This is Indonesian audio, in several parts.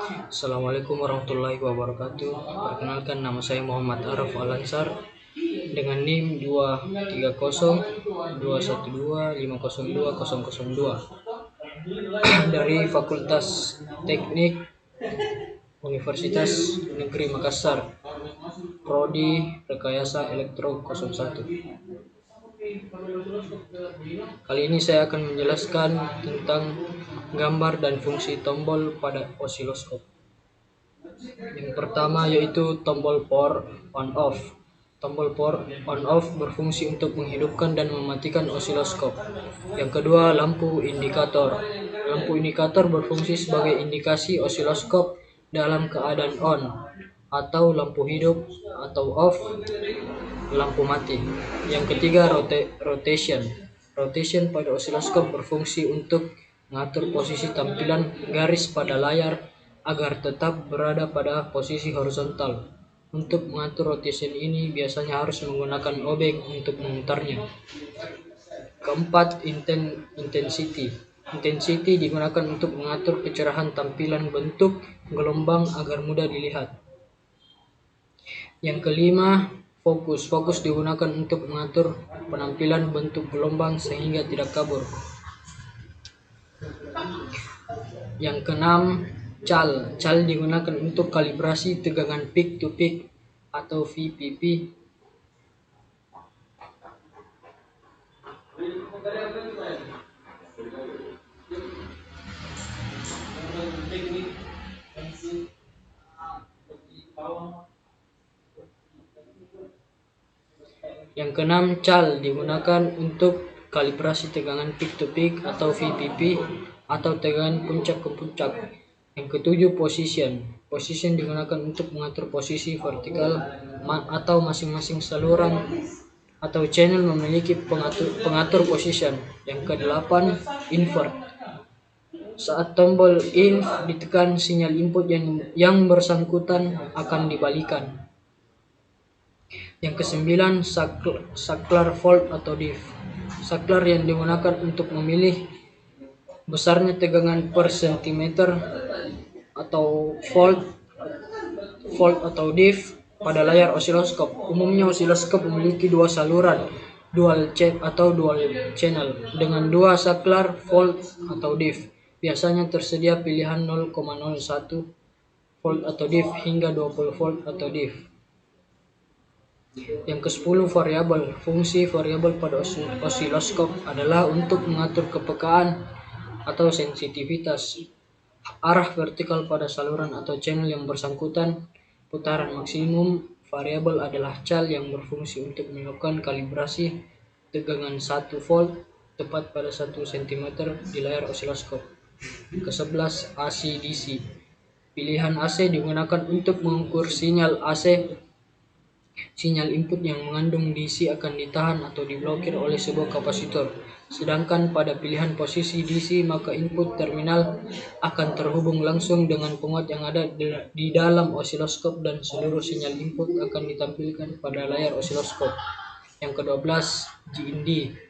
Assalamualaikum warahmatullahi wabarakatuh. Perkenalkan, nama saya Muhammad Araf Alansar dengan NIM 2302502 dari Fakultas Teknik Universitas Negeri Makassar, Prodi Rekayasa Elektro 01. Kali ini saya akan menjelaskan tentang gambar dan fungsi tombol pada osiloskop. Yang pertama yaitu tombol power on off. Tombol power on off berfungsi untuk menghidupkan dan mematikan osiloskop. Yang kedua, lampu indikator. Lampu indikator berfungsi sebagai indikasi osiloskop dalam keadaan on atau lampu hidup, atau off, lampu mati. Yang ketiga, rotation. Rotation pada osiloskop berfungsi untuk mengatur posisi tampilan garis pada layar agar tetap berada pada posisi horizontal. Untuk mengatur rotation ini biasanya harus menggunakan obeng untuk memutarnya. Keempat, intensity. Intensity digunakan untuk mengatur kecerahan tampilan bentuk gelombang agar mudah dilihat. Yang kelima, fokus. Fokus digunakan untuk mengatur penampilan bentuk gelombang sehingga tidak kabur. Yang keenam, cal. Cal digunakan untuk kalibrasi tegangan peak to peak atau VPP. Yang keenam, cal digunakan untuk kalibrasi tegangan peak to peak atau VPP atau tegangan puncak ke puncak. Yang ketujuh, position. Position digunakan untuk mengatur posisi vertikal atau masing-masing saluran atau channel memiliki pengatur position. Yang kedelapan, invert. Saat tombol in ditekan, sinyal input yang bersangkutan akan dibalikan. Yang kesembilan, saklar volt atau diff. Saklar yang digunakan untuk memilih besarnya tegangan per sentimeter atau volt atau diff pada layar osiloskop. Umumnya osiloskop memiliki dua saluran dual channel dengan dua saklar volt atau diff. Biasanya tersedia pilihan 0,01 volt atau diff hingga 20 volt atau diff. Yang ke-10, variabel. Fungsi variabel pada osiloskop adalah untuk mengatur kepekaan atau sensitivitas arah vertikal pada saluran atau channel yang bersangkutan. Putaran maksimum variabel adalah cal yang berfungsi untuk melakukan kalibrasi tegangan 1 volt tepat pada 1 cm di layar osiloskop. Ke-11, AC DC. Pilihan AC digunakan untuk mengukur sinyal AC. Sinyal input yang mengandung DC akan ditahan atau diblokir oleh sebuah kapasitor. Sedangkan pada pilihan posisi DC, maka input terminal akan terhubung langsung dengan penguat yang ada di dalam osiloskop dan seluruh sinyal input akan ditampilkan pada layar osiloskop. Yang ke-12, GND.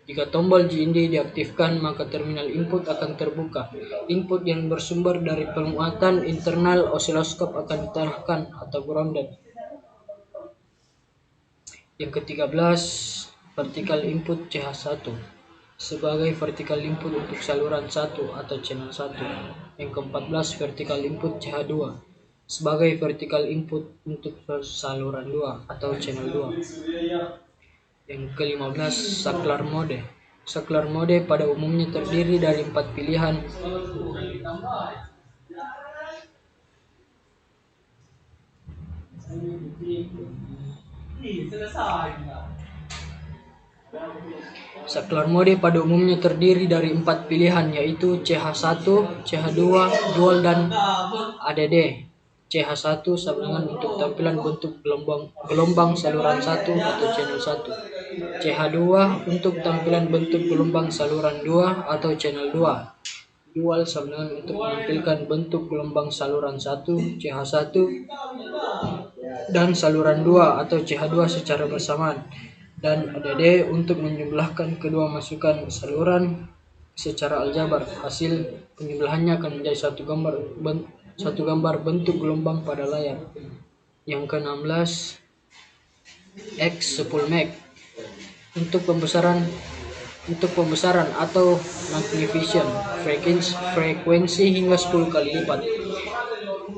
Jika tombol GND diaktifkan, maka terminal input akan terbuka. Input yang bersumber dari penguatan internal osiloskop akan diarahkan atau grounded. Yang ke-13, vertical input CH1 sebagai vertical input untuk saluran 1 atau channel 1. Yang ke-14, vertical input CH2 sebagai vertical input untuk saluran 2 atau channel 2. Yang ke-15, saklar mode. Saklar mode pada umumnya terdiri dari 4 pilihan. Saklar mode pada umumnya terdiri dari 4 pilihan, yaitu CH1, CH2, dual, dan ADD. CH1 sama dengan untuk tampilan bentuk gelombang saluran 1 atau channel 1. CH2 untuk tampilan bentuk gelombang saluran 2 atau channel 2. Dual sama dengan untuk menampilkan bentuk gelombang saluran 1 CH1 dan saluran 2 atau CH2 secara bersamaan, dan ADD untuk menjumlahkan kedua masukan saluran secara aljabar. Hasil penjumlahannya akan menjadi satu gambar satu gambar bentuk gelombang pada layar. Yang ke-16 X 10 meg untuk pembesaran atau magnification frekuensi hingga 10 kali lipat.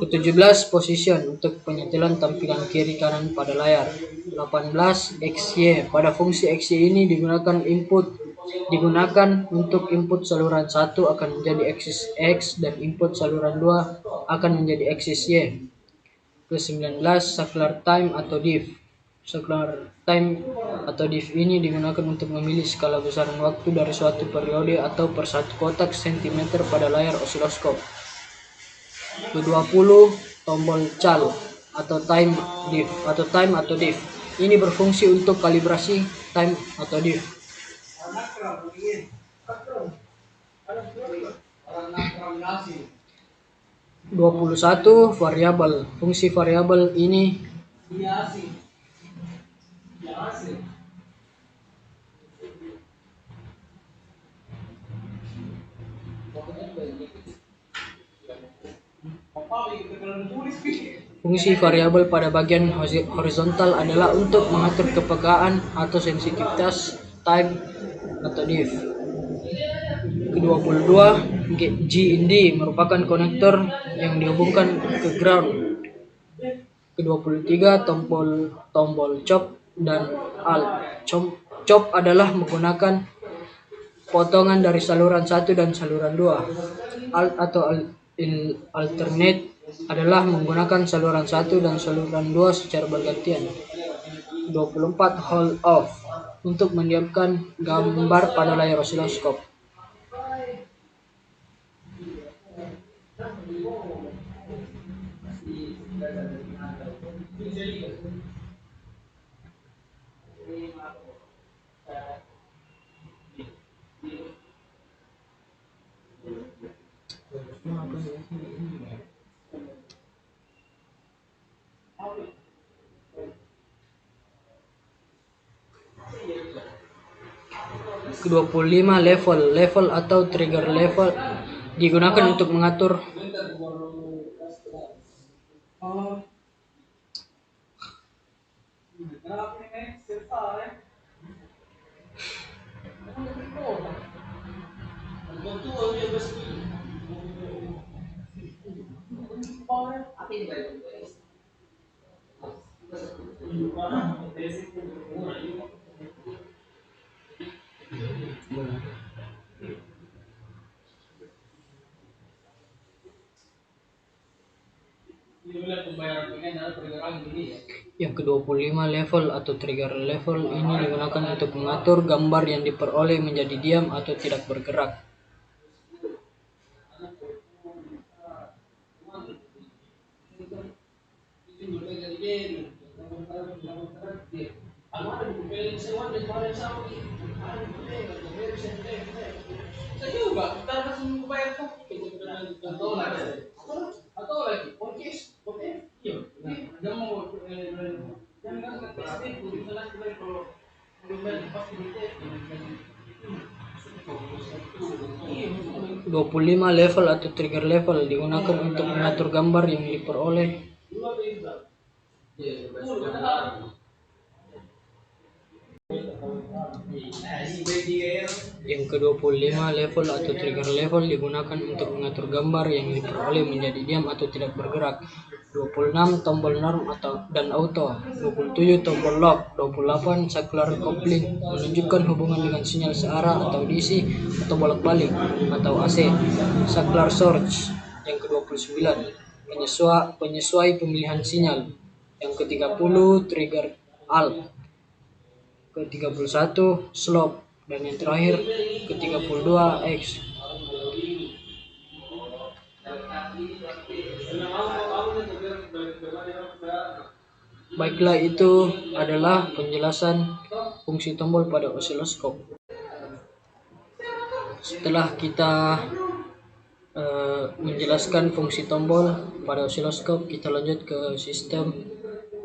Ke-17 position untuk penyetelan tampilan kiri kanan pada layar. 18 XY. Pada fungsi XY ini digunakan untuk input saluran 1 akan menjadi aksis X dan input saluran 2 akan menjadi aksis Y. Ke-19 Saklar time atau diff. Saklar time atau diff ini digunakan untuk memilih skala besaran waktu dari suatu periode atau per satu kotak sentimeter pada layar osiloskop. Ke-20 tombol CAL atau time atau diff. Ini berfungsi untuk kalibrasi time atau diff. 21 variabel. Fungsi variabel ini pada bagian horizontal adalah untuk mengatur kepekaan atau sensitivitas time atau diff. Ke-22 G-in-D merupakan konektor yang dihubungkan ke ground. Ke-23 tombol chop dan alt. Chop adalah menggunakan potongan dari saluran 1 dan saluran 2. Alt atau alternate adalah menggunakan saluran 1 dan saluran 2 secara bergantian. 24 hold off untuk mendiamkan gambar pada layar osiloskop. Ke-25 level atau trigger level digunakan untuk mengatur yang ke-25 level atau trigger level ini digunakan untuk mengatur gambar yang diperoleh menjadi diam atau tidak bergerak. (25) level atau trigger level digunakan untuk mengatur gambar yang diperoleh Yang ke-25 level atau trigger level digunakan untuk mengatur gambar yang diperoleh menjadi diam atau tidak bergerak. 26 tombol norm dan auto. 27 tombol lock. 28 saklar coupling menunjukkan hubungan dengan sinyal searah atau DC atau bolak-balik atau AC. Saklar surge. Yang ke-29 penyesuai pemilihan sinyal. Yang ke-30 trigger alt. Ke-31 slope, dan yang terakhir ke-32 X. Baiklah, itu adalah penjelasan fungsi tombol pada osiloskop. Setelah kita menjelaskan fungsi tombol pada osiloskop, kita lanjut ke sistem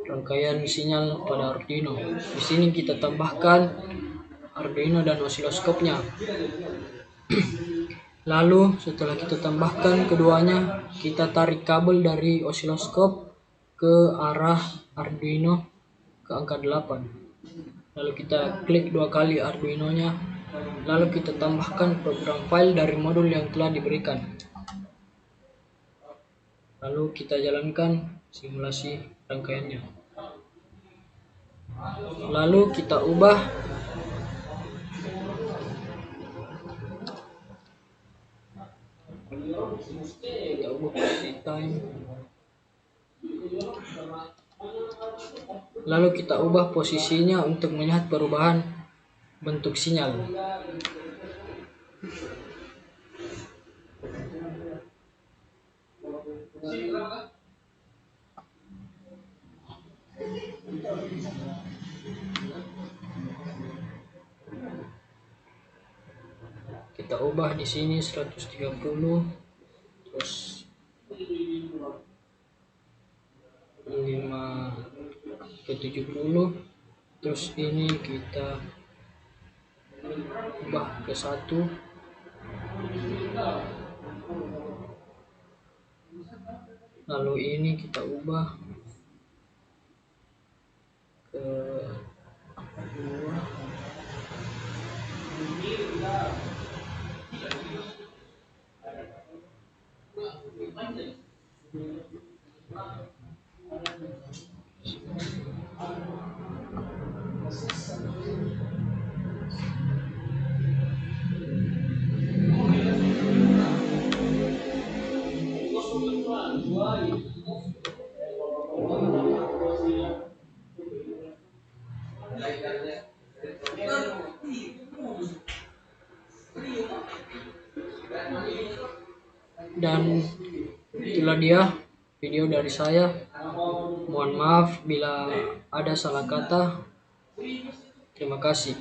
rangkaian sinyal pada Arduino. Di sini kita tambahkan Arduino dan osiloskopnya. Lalu setelah kita tambahkan keduanya, kita tarik kabel dari osiloskop ke arah Arduino ke angka 8. Lalu kita klik 2 kali Arduino-nya, lalu kita tambahkan program file dari modul yang telah diberikan. Lalu kita jalankan simulasi rangkaiannya. Lalu kita ubah posisi time. Lalu kita ubah posisinya untuk melihat perubahan bentuk sinyal. Kita ubah di sini 130, terus 5 ke 70, terus ini kita ubah ke 1, lalu ini kita ubah ke 2. Dan itulah dia video dari saya. Mohon maaf bila ada salah kata. Terima kasih.